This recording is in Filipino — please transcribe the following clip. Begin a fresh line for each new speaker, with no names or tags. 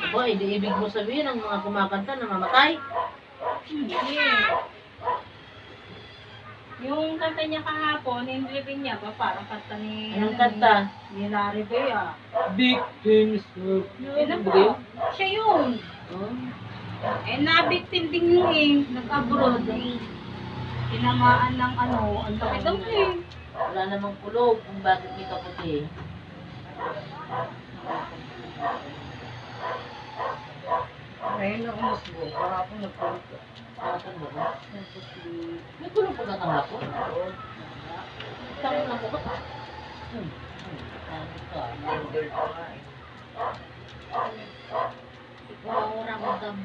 Aba, hindi ibig mo sabihin ang mga kumakanta na mamatay?
Hindi. Yung kanta niya kahapon, nilibing niya ba? Parang kanta ni...
Anong kanta?
Ni Larry Bea.
Victims of...
Yun po. Siya yun.
Oh.
Eh, na-victim din mo eh. Nag-abroad. Tinamaan ng ano. Ang laki daw eh.
Wala namang kulog kung bakit may kaputi.
Ngayon na umusbo. Kahapon nagkulog ka.
Kahapon ba? May kulog pa ka kahapon? Oo. Tanong lang ko ba? Ikaw, orang mo dami.